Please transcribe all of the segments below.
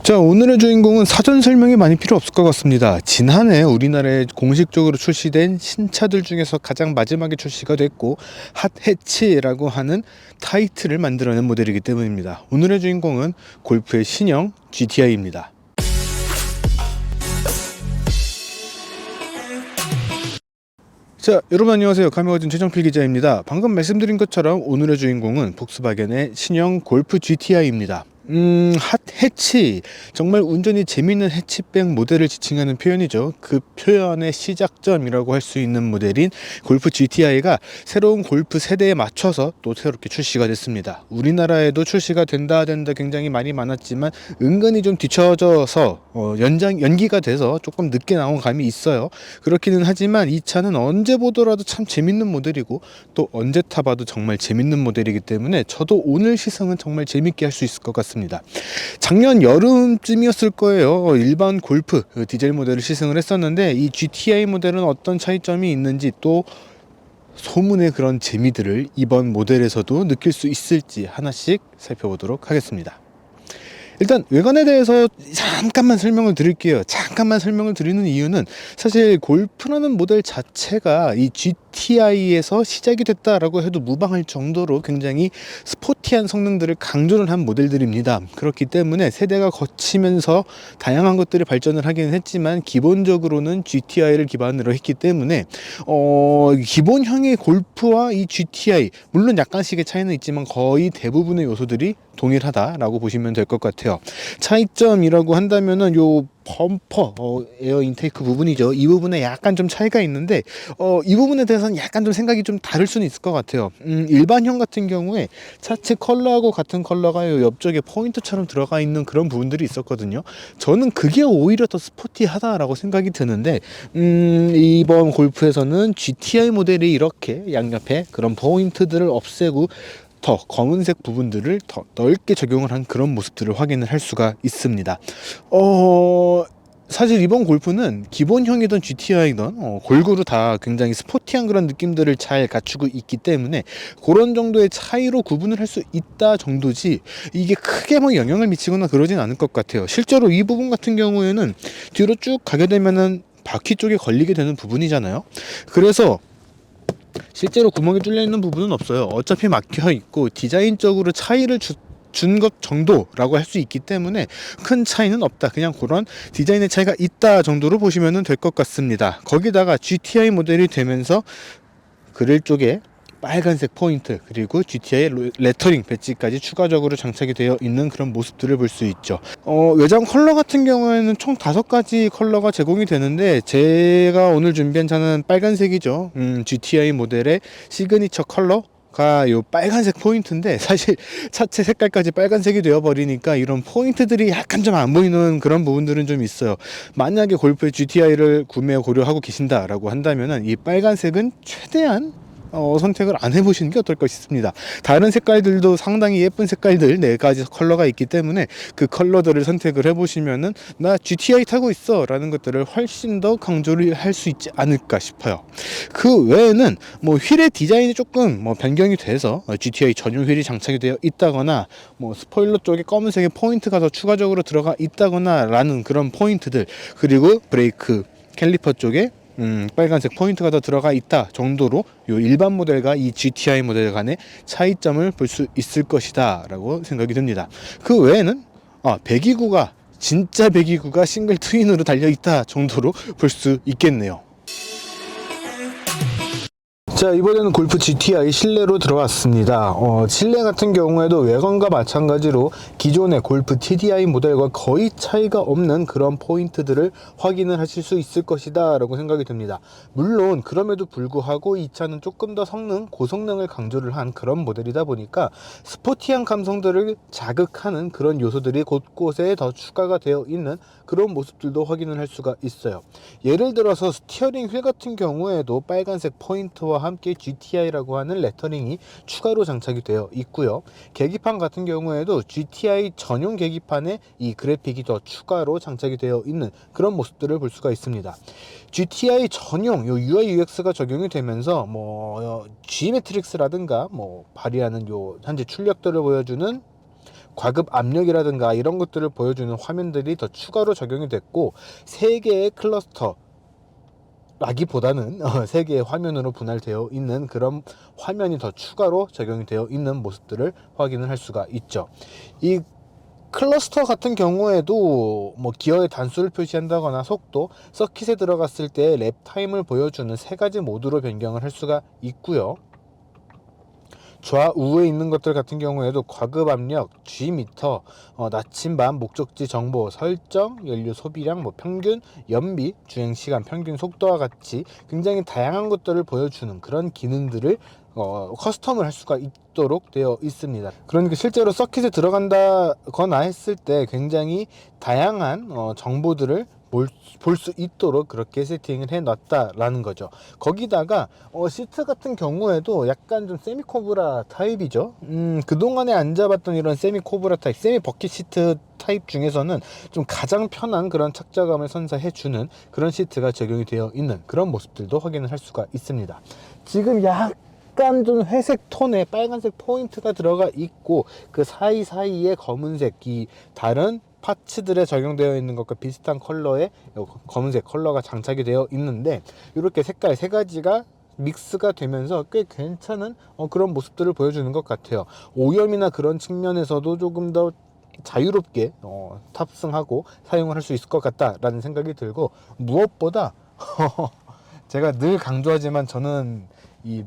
자, 오늘의 주인공은 사전 설명이 많이 필요 없을 것 같습니다. 지난해 우리나라에 공식적으로 출시된 신차들 중에서 가장 마지막에 출시가 됐고 핫해치라고 하는 타이틀을 만들어낸 모델이기 때문입니다. 오늘의 주인공은 골프의 신형 GTI입니다. 자, 여러분 안녕하세요. 카메라진 최정필 기자입니다. 방금 말씀드린 것처럼 오늘의 주인공은 폭스바겐의 신형 골프 GTI입니다. 핫해치, 정말 운전이 재밌는 해치백 모델을 지칭하는 표현이죠. 그 표현의 시작점이라고 할 수 있는 모델인 골프 GTI가 새로운 골프 세대에 맞춰서 또 새롭게 출시가 됐습니다. 우리나라에도 출시가 된다 굉장히 많이 많았지만 은근히 좀 뒤쳐져서 연기가 돼서 조금 늦게 나온 감이 있어요. 그렇기는 하지만 이 차는 언제 보더라도 참 재밌는 모델이고 또 언제 타봐도 정말 재밌는 모델이기 때문에 저도 오늘 시승은 정말 재밌게 할 수 있을 것 같습니다. 작년 여름쯤이었을 거예요. 일반 골프 디젤 모델을 시승을 했었는데 이 GTI 모델은 어떤 차이점이 있는지 또 소문의 그런 재미들을 이번 모델에서도 느낄 수 있을지 하나씩 살펴보도록 하겠습니다. 일단 외관에 대해서 잠깐만 설명을 드릴게요. 잠깐만 설명을 드리는 이유는 사실 골프라는 모델 자체가 이 GTI에서 시작이 됐다라고 해도 무방할 정도로 굉장히 스포티한 성능들을 강조를 한 모델들입니다. 그렇기 때문에 세대가 거치면서 다양한 것들이 발전을 하기는 했지만 기본적으로는 GTI를 기반으로 했기 때문에 기본형의 골프와 이 GTI 물론 약간씩의 차이는 있지만 거의 대부분의 요소들이 동일하다라고 보시면 될 것 같아요. 차이점이라고 한다면은 요 범퍼 에어 인테이크 부분이죠. 이 부분에 약간 좀 차이가 있는데 이 부분에 대해서는 약간 좀 생각이 좀 다를 수는 있을 것 같아요. 일반형 같은 경우에 차체 컬러하고 같은 컬러가 요 옆쪽에 포인트처럼 들어가 있는 그런 부분들이 있었거든요. 저는 그게 오히려 더 스포티하다라고 생각이 드는데 이번 골프에서는 GTI 모델이 이렇게 양옆에 그런 포인트들을 없애고 더 검은색 부분들을 더 넓게 적용을 한 그런 모습들을 확인을 할 수가 있습니다. 사실 이번 골프는 기본형이든 GTI든 골고루 다 굉장히 스포티한 그런 느낌들을 잘 갖추고 있기 때문에 그런 정도의 차이로 구분을 할 수 있다 정도지 이게 크게 뭐 영향을 미치거나 그러진 않을 것 같아요. 실제로 이 부분 같은 경우에는 뒤로 쭉 가게 되면은 바퀴 쪽에 걸리게 되는 부분이잖아요. 그래서 실제로 구멍이 뚫려 있는 부분은 없어요. 어차피 막혀 있고 디자인적으로 차이를 준 것 정도라고 할 수 있기 때문에 큰 차이는 없다. 그냥 그런 디자인의 차이가 있다 정도로 보시면 될 것 같습니다. 거기다가 GTI 모델이 되면서 그릴 쪽에 빨간색 포인트 그리고 GTI 레터링 배지까지 추가적으로 장착이 되어 있는 그런 모습들을 볼 수 있죠. 외장 컬러 같은 경우에는 총 5가지 컬러가 제공이 되는데 제가 오늘 준비한 차는 빨간색이죠. GTI 모델의 시그니처 컬러 가 요 빨간색 포인트인데 사실 차체 색깔까지 빨간색이 되어버리니까 이런 포인트들이 약간 좀 안 보이는 그런 부분들은 좀 있어요. 만약에 골프의 GTI를 구매 고려하고 계신다라고 한다면은 이 빨간색은 최대한 선택을 안 해보시는 게 어떨까 싶습니다. 다른 색깔들도 상당히 예쁜 색깔들 4가지 컬러가 있기 때문에 그 컬러들을 선택을 해보시면은 나 GTI 타고 있어 라는 것들을 훨씬 더 강조를 할 수 있지 않을까 싶어요. 그 외에는 뭐 휠의 디자인이 조금 뭐 변경이 돼서 GTI 전용 휠이 장착이 되어 있다거나 뭐 스포일러 쪽에 검은색의 포인트가 더 추가적으로 들어가 있다거나 라는 그런 포인트들, 그리고 브레이크 캘리퍼 쪽에 빨간색 포인트가 더 들어가 있다 정도로 요 일반 모델과 이 GTI 모델 간의 차이점을 볼 수 있을 것이다 라고 생각이 듭니다. 그 외에는 배기구가 진짜 배기구가 싱글 트윈으로 달려 있다 정도로 볼 수 있겠네요. 자, 이번에는 골프 GTI 실내로 들어왔습니다. 실내 같은 경우에도 외관과 마찬가지로 기존의 골프 TDI 모델과 거의 차이가 없는 그런 포인트들을 확인을 하실 수 있을 것이다 라고 생각이 듭니다. 물론 그럼에도 불구하고 이 차는 조금 더 고성능을 강조를 한 그런 모델이다 보니까 스포티한 감성들을 자극하는 그런 요소들이 곳곳에 더 추가가 되어 있는 그런 모습들도 확인을 할 수가 있어요. 예를 들어서 스티어링 휠 같은 경우에도 빨간색 포인트와 함께 GTI라고 하는 레터링이 추가로 장착이 되어 있고요. 계기판 같은 경우에도 GTI 전용 계기판에 이 그래픽이 더 추가로 장착이 되어 있는 그런 모습들을 볼 수가 있습니다. GTI 전용 요 UI UX가 적용이 되면서 G 매트릭스라든가 발휘하는 요 현재 출력들을 보여주는 과급 압력이라든가 이런 것들을 보여주는 화면들이 더 추가로 적용이 됐고, 3개의 클러스터 라기보다는 3개의 화면으로 분할되어 있는 그런 화면이 더 추가로 적용이 되어 있는 모습들을 확인을 할 수가 있죠. 이 클러스터 같은 경우에도 뭐 기어의 단수를 표시한다거나 속도, 서킷에 들어갔을 때 랩 타임을 보여주는 3가지 모드로 변경을 할 수가 있고요. 좌우에 있는 것들 같은 경우에도 과급 압력, G미터, 나침반, 목적지 정보, 설정, 연료 소비량, 뭐 평균, 연비, 주행 시간, 평균 속도와 같이 굉장히 다양한 것들을 보여주는 그런 기능들을 커스텀을 할 수가 있도록 되어 있습니다. 그러니까 실제로 서킷에 들어간다거나 했을 때 굉장히 다양한 정보들을 볼 수 있도록 그렇게 세팅을 해 놨다라는 거죠. 거기다가 시트 같은 경우에도 약간 좀 세미 코브라 타입이죠. 그동안에 앉아봤던 이런 세미 코브라 타입, 세미 버킷 시트 타입 중에서는 좀 가장 편한 그런 착자감을 선사해 주는 그런 시트가 적용이 되어 있는 그런 모습들도 확인을 할 수가 있습니다. 지금 약간 좀 회색 톤에 빨간색 포인트가 들어가 있고, 그 사이사이에 검은색, 이 다른 파츠들에 적용되어 있는 것과 비슷한 컬러의 검은색 컬러가 장착이 되어 있는데, 이렇게 색깔 3가지가 믹스가 되면서 꽤 괜찮은 그런 모습들을 보여주는 것 같아요. 오염이나 그런 측면에서도 조금 더 자유롭게 탑승하고 사용을 할 수 있을 것 같다라는 생각이 들고, 무엇보다 제가 늘 강조하지만 저는 이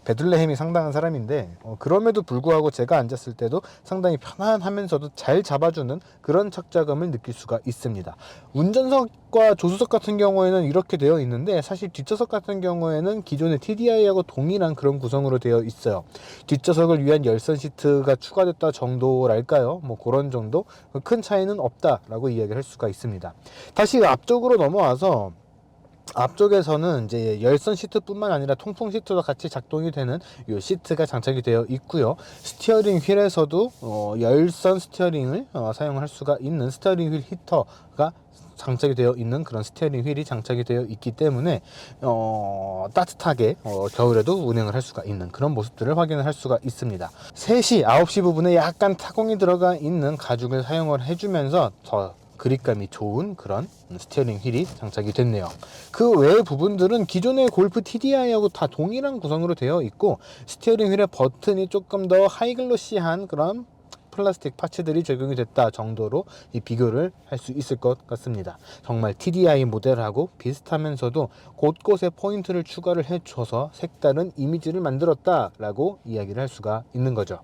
베들레헴이 상당한 사람인데, 그럼에도 불구하고 제가 앉았을 때도 상당히 편안하면서도 잘 잡아주는 그런 착자감을 느낄 수가 있습니다. 운전석과 조수석 같은 경우에는 이렇게 되어 있는데, 사실 뒷좌석 같은 경우에는 기존의 TDI하고 동일한 그런 구성으로 되어 있어요. 뒷좌석을 위한 열선 시트가 추가됐다 정도랄까요? 뭐 그런 정도? 큰 차이는 없다라고 이야기를 할 수가 있습니다. 다시 앞쪽으로 넘어와서, 앞쪽에서는 이제 열선 시트뿐만 아니라 통풍 시트도 같이 작동이 되는 이 시트가 장착이 되어 있고요. 스티어링 휠에서도 열선 스티어링을 사용할 수가 있는 스티어링 휠 히터가 장착이 되어 있는 그런 스티어링 휠이 장착이 되어 있기 때문에 따뜻하게 겨울에도 운행을 할 수가 있는 그런 모습들을 확인을 할 수가 있습니다. 3시, 9시 부분에 약간 타공이 들어가 있는 가죽을 사용을 해주면서 더 그립감이 좋은 그런 스티어링 휠이 장착이 됐네요. 그 외의 부분들은 기존의 골프 TDI하고 다 동일한 구성으로 되어 있고, 스티어링 휠의 버튼이 조금 더 하이글로시한 그런 플라스틱 파츠들이 적용이 됐다 정도로 이 비교를 할 수 있을 것 같습니다. 정말 TDI 모델하고 비슷하면서도 곳곳에 포인트를 추가를 해줘서 색다른 이미지를 만들었다라고 이야기를 할 수가 있는 거죠.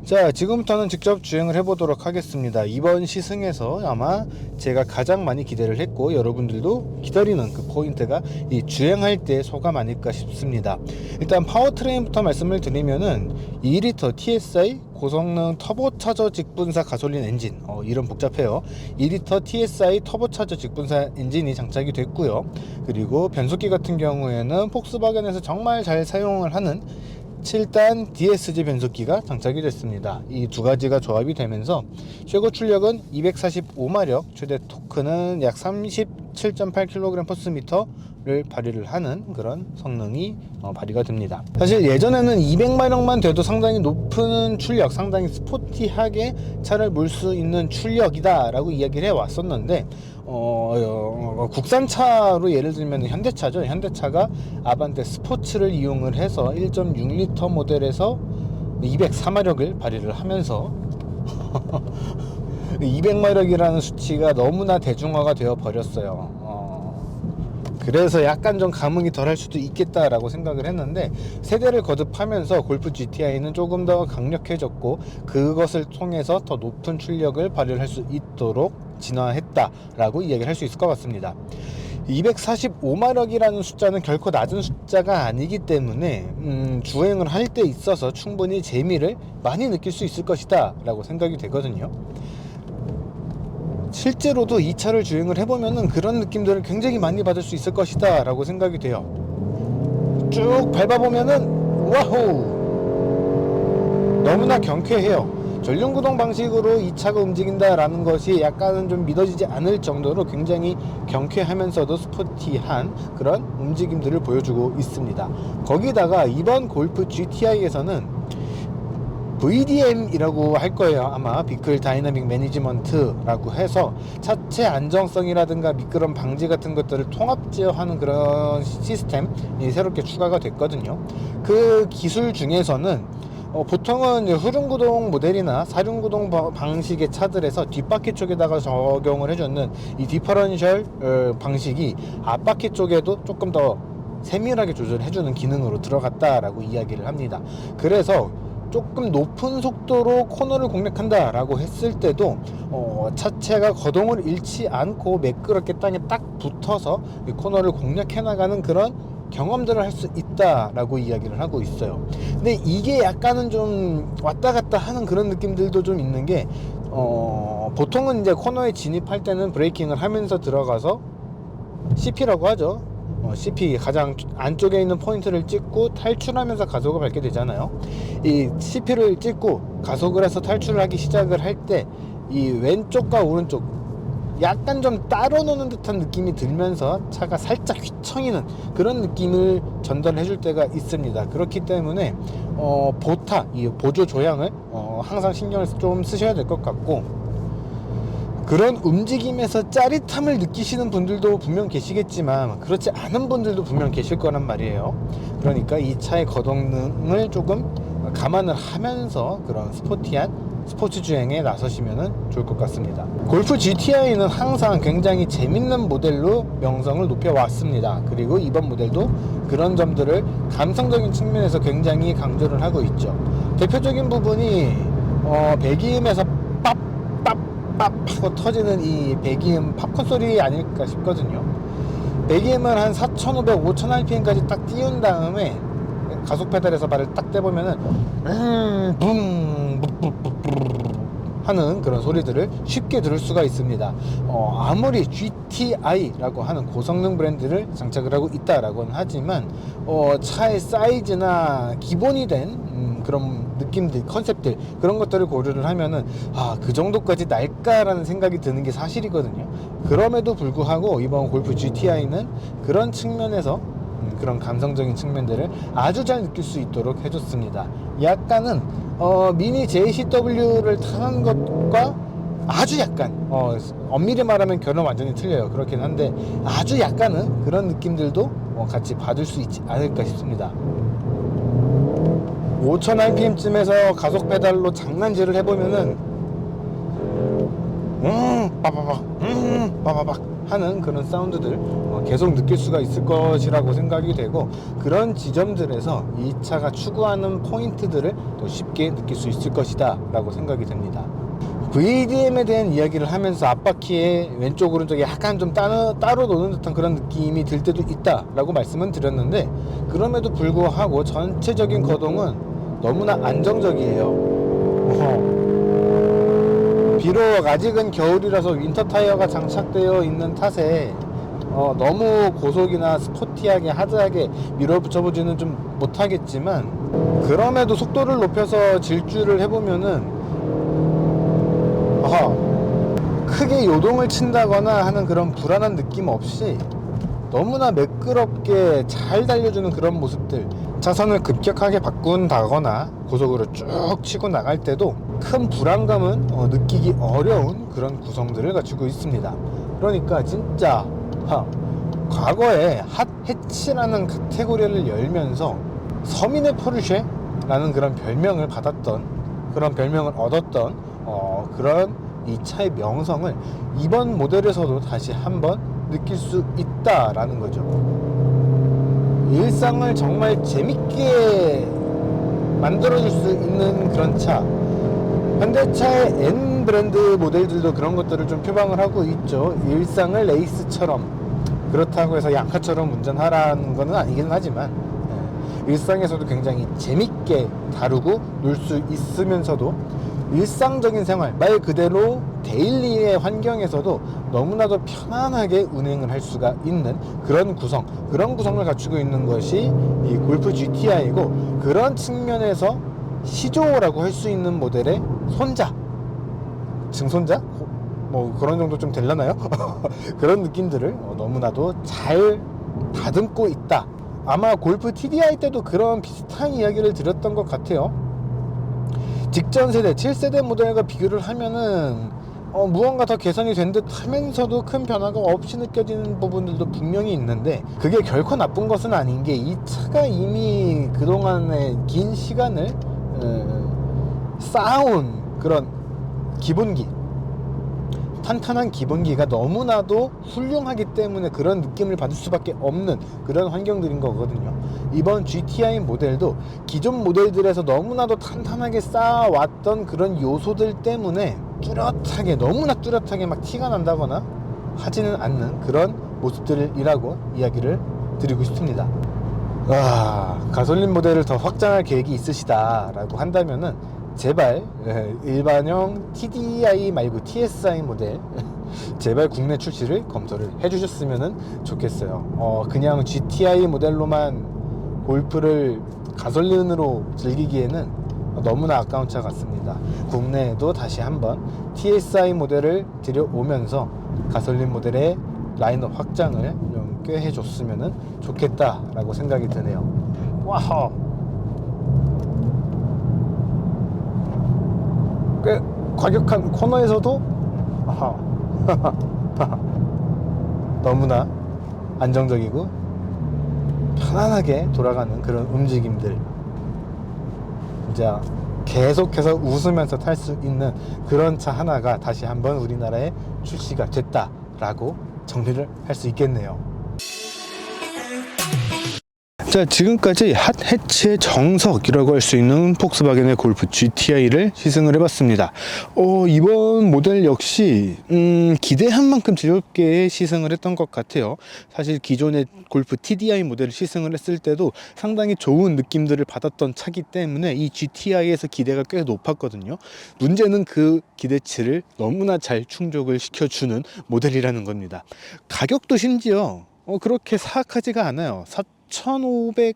자, 지금부터는 직접 주행을 해보도록 하겠습니다. 이번 시승에서 아마 제가 가장 많이 기대를 했고 여러분들도 기다리는 그 포인트가 이 주행할 때 소감 아닐까 싶습니다. 일단 파워트레인부터 말씀을 드리면은 2리터 TSI 고성능 터보차저 직분사 가솔린 엔진, 이름 복잡해요. 2리터 TSI 터보차저 직분사 엔진이 장착이 됐고요. 그리고 변속기 같은 경우에는 폭스바겐에서 정말 잘 사용을 하는 7단 DSG 변속기가 장착이 됐습니다. 이 두 가지가 조합이 되면서 최고 출력은 245마력, 최대 토크는 약 37.8kg/m를 발휘를 하는 그런 성능이 발휘가 됩니다. 사실 예전에는 200마력만 돼도 상당히 높은 출력, 상당히 스포티하게 차를 몰 수 있는 출력이다 라고 이야기를 해왔었는데, 국산차로 예를 들면 현대차죠. 현대차가 아반떼 스포츠를 이용을 해서 1.6리터 모델에서 204마력을 발휘를 하면서 200마력이라는 수치가 너무나 대중화가 되어 버렸어요. 그래서 약간 좀 감흥이 덜할 수도 있겠다라고 생각을 했는데, 세대를 거듭하면서 골프 GTI는 조금 더 강력해졌고, 그것을 통해서 더 높은 출력을 발휘할 수 있도록 진화했다라고 이야기를 할 수 있을 것 같습니다. 245마력이라는 숫자는 결코 낮은 숫자가 아니기 때문에 주행을 할 때 있어서 충분히 재미를 많이 느낄 수 있을 것이다 라고 생각이 되거든요. 실제로도 이 차를 주행을 해보면은 그런 느낌들을 굉장히 많이 받을 수 있을 것이다 라고 생각이 돼요. 쭉 밟아보면은 와우, 너무나 경쾌해요. 전륜구동 방식으로 이 차가 움직인다 라는 것이 약간은 좀 믿어지지 않을 정도로 굉장히 경쾌하면서도 스포티한 그런 움직임들을 보여주고 있습니다. 거기다가 이번 골프 GTI에서는 VDM이라고 할 거예요. 아마 비클 다이나믹 매니지먼트라고 해서 차체 안정성이라든가 미끄럼 방지 같은 것들을 통합 제어하는 그런 시스템이 새롭게 추가가 됐거든요. 그 기술 중에서는 보통은 후륜구동 모델이나 사륜구동 방식의 차들에서 뒷바퀴 쪽에다가 적용을 해주는 이 디퍼런셜 방식이 앞바퀴 쪽에도 조금 더 세밀하게 조절해주는 기능으로 들어갔다라고 이야기를 합니다. 그래서 조금 높은 속도로 코너를 공략한다 라고 했을 때도 차체가 거동을 잃지 않고 매끄럽게 땅에 딱 붙어서 코너를 공략해 나가는 그런 경험들을 할 수 있다라고 이야기를 하고 있어요. 근데 이게 약간은 좀 왔다 갔다 하는 그런 느낌들도 좀 있는 게 보통은 이제 코너에 진입할 때는 브레이킹을 하면서 들어가서 CP라고 하죠. CP 가장 안쪽에 있는 포인트를 찍고 탈출하면서 가속을 밟게 되잖아요. 이 CP를 찍고 가속을 해서 탈출을 하기 시작을 할 때 이 왼쪽과 오른쪽 약간 좀 따로 노는 듯한 느낌이 들면서 차가 살짝 휘청이는 그런 느낌을 전달해 줄 때가 있습니다. 그렇기 때문에 보타, 이 보조 조향을 항상 신경을 좀 쓰셔야 될 것 같고, 그런 움직임에서 짜릿함을 느끼시는 분들도 분명 계시겠지만 그렇지 않은 분들도 분명 계실 거란 말이에요. 그러니까 이 차의 거동을 조금 감안을 하면서 그런 스포티한 스포츠 주행에 나서시면 좋을 것 같습니다. 골프 GTI는 항상 굉장히 재밌는 모델로 명성을 높여왔습니다. 그리고 이번 모델도 그런 점들을 감성적인 측면에서 굉장히 강조를 하고 있죠. 대표적인 부분이 배기음에서 빡 하고 터지는 이 배기음 팝콘 소리 아닐까 싶거든요. 배기음을 한 4,500, 5,000rpm까지 딱 띄운 다음에 가속 페달에서 발을 딱 떼보면은 붐 하는 그런 소리들을 쉽게 들을 수가 있습니다. 아무리 GTI라고 하는 고성능 브랜드를 장착을 하고 있다라고는 하지만 차의 사이즈나 기본이 된 그런 느낌들, 컨셉들, 그런 것들을 고려를 하면은 그 정도까지 날까라는 생각이 드는 게 사실이거든요. 그럼에도 불구하고 이번 골프 GTI는 그런 측면에서 그런 감성적인 측면들을 아주 잘 느낄 수 있도록 해줬습니다. 약간은 미니 JCW를 타는 것과 아주 약간 엄밀히 말하면 결은 완전히 틀려요. 그렇긴 한데 아주 약간은 그런 느낌들도 같이 받을 수 있지 않을까 싶습니다. 5000rpm쯤에서 가속 페달로 장난질을 해보면은 빠바박 하는 그런 사운드들 계속 느낄 수가 있을 것이라고 생각이 되고, 그런 지점들에서 이 차가 추구하는 포인트들을 더 쉽게 느낄 수 있을 것이다 라고 생각이 됩니다. VDM에 대한 이야기를 하면서 앞바퀴의 왼쪽 오른쪽에 약간 좀 따로 노는 듯한 그런 느낌이 들 때도 있다 라고 말씀은 드렸는데, 그럼에도 불구하고 전체적인 거동은 너무나 안정적이에요. 비록 아직은 겨울이라서 윈터 타이어가 장착되어 있는 탓에 너무 고속이나 스포티하게 하드하게 밀어붙여보지는 좀 못하겠지만, 그럼에도 속도를 높여서 질주를 해보면은 크게 요동을 친다거나 하는 그런 불안한 느낌 없이 너무나 매끄럽게 잘 달려주는 그런 모습들, 차선을 급격하게 바꾼다거나 고속으로 쭉 치고 나갈 때도 큰 불안감은 느끼기 어려운 그런 구성들을 갖추고 있습니다. 그러니까 진짜 과거에 핫 해치라는 카테고리를 열면서 서민의 포르쉐라는 그런 별명을 받았던, 그런 별명을 얻었던 그런 이 차의 명성을 이번 모델에서도 다시 한번 느낄 수 있다라는 거죠. 일상을 정말 재밌게 만들어줄 수 있는 그런 차. 현대차의 N 브랜드 모델들도 그런 것들을 좀 표방을 하고 있죠. 일상을 레이스처럼, 그렇다고 해서 양카처럼 운전하라는 건 아니긴 하지만 일상에서도 굉장히 재밌게 다루고 놀 수 있으면서도 일상적인 생활, 말 그대로 데일리의 환경에서도 너무나도 편안하게 운행을 할 수가 있는 그런 구성을 갖추고 있는 것이 이 골프 GTI이고, 그런 측면에서 시조라고 할 수 있는 모델의 손자, 증손자? 뭐 그런 정도 좀 되려나요? 그런 느낌들을 너무나도 잘 다듬고 있다. 아마 골프 TDI 때도 그런 비슷한 이야기를 드렸던 것 같아요. 직전 세대 7세대 모델과 비교를 하면은 무언가 더 개선이 된 듯 하면서도 큰 변화가 없이 느껴지는 부분들도 분명히 있는데, 그게 결코 나쁜 것은 아닌 게, 이 차가 이미 그동안의 긴 시간을 쌓아온 그런 기본기, 탄탄한 기본기가 너무나도 훌륭하기 때문에 그런 느낌을 받을 수밖에 없는 그런 환경들인 거거든요. 이번 GTI 모델도 기존 모델들에서 너무나도 탄탄하게 쌓아왔던 그런 요소들 때문에 뚜렷하게, 너무나 뚜렷하게 막 티가 난다거나 하지는 않는 그런 모습들이라고 이야기를 드리고 싶습니다. 가솔린 모델을 더 확장할 계획이 있으시다 라고 한다면은 제발 일반형 TDI 말고 TSI 모델 제발 국내 출시를 검토를 해주셨으면 좋겠어요. 그냥 GTI 모델로만 골프를 가솔린으로 즐기기에는 너무나 아까운 차 같습니다. 국내에도 다시 한번 TSI 모델을 들여오면서 가솔린 모델의 라인업 확장을 좀 꽤 해줬으면 좋겠다라고 생각이 드네요. 와우, 꽤 과격한 코너에서도 너무나 안정적이고 편안하게 돌아가는 그런 움직임들, 진짜 계속해서 웃으면서 탈 수 있는 그런 차 하나가 다시 한번 우리나라에 출시가 됐다라고 정리를 할 수 있겠네요. 자, 지금까지 핫 해치의 정석이라고 할 수 있는 폭스바겐의 골프 GTI를 시승을 해봤습니다. 이번 모델 역시 기대한 만큼 즐겁게 시승을 했던 것 같아요. 사실 기존의 골프 TDI 모델을 시승을 했을 때도 상당히 좋은 느낌들을 받았던 차기 때문에 이 GTI에서 기대가 꽤 높았거든요. 문제는 그 기대치를 너무나 잘 충족을 시켜주는 모델이라는 겁니다. 가격도 심지어 그렇게 사악하지가 않아요. 4,500만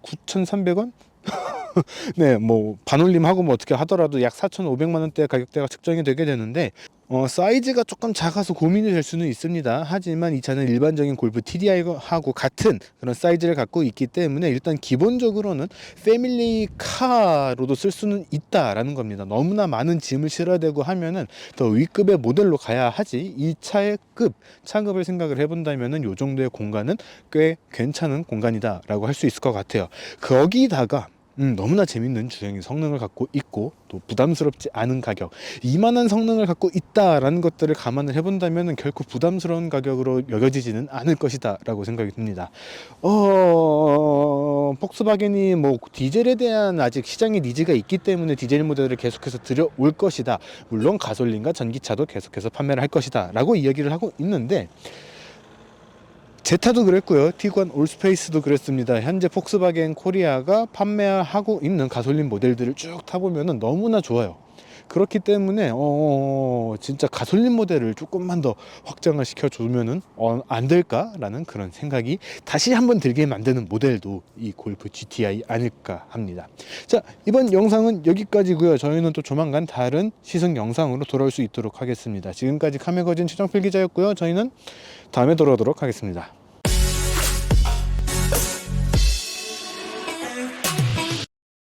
9,300원? 네, 뭐 반올림하고 뭐 어떻게 하더라도 약 4,500만 원대 가격대가 측정이 되게 되는데, 사이즈가 조금 작아서 고민이 될 수는 있습니다. 하지만 이 차는 일반적인 골프 TDI하고 같은 그런 사이즈를 갖고 있기 때문에 일단 기본적으로는 패밀리카로도 쓸 수는 있다라는 겁니다. 너무나 많은 짐을 실어야 되고 하면은 더 위급의 모델로 가야 하지, 이 차의 차급을 생각을 해본다면은 요 정도의 공간은 꽤 괜찮은 공간이다라고 할 수 있을 것 같아요. 거기다가 너무나 재밌는 주행의 성능을 갖고 있고 또 부담스럽지 않은 가격, 이만한 성능을 갖고 있다라는 것들을 감안을 해본다면 결코 부담스러운 가격으로 여겨지지는 않을 것이다 라고 생각이 듭니다. 폭스바겐이 뭐 디젤에 대한 아직 시장의 니즈가 있기 때문에 디젤 모델을 계속해서 들여올 것이다, 물론 가솔린과 전기차도 계속해서 판매를 할 것이다 라고 이야기를 하고 있는데, 제타도 그랬고요, 티구안 올스페이스도 그랬습니다. 현재 폭스바겐 코리아가 판매하고 있는 가솔린 모델들을 쭉 타보면 너무나 좋아요. 그렇기 때문에 진짜 가솔린 모델을 조금만 더 확장을 시켜주면 안 될까라는 그런 생각이 다시 한번 들게 만드는 모델도 이 골프 GTI 아닐까 합니다. 자, 이번 영상은 여기까지고요. 저희는 또 조만간 다른 시승 영상으로 돌아올 수 있도록 하겠습니다. 지금까지 카메거진 최정필 기자였고요. 저희는 다음에 돌아오도록 하겠습니다.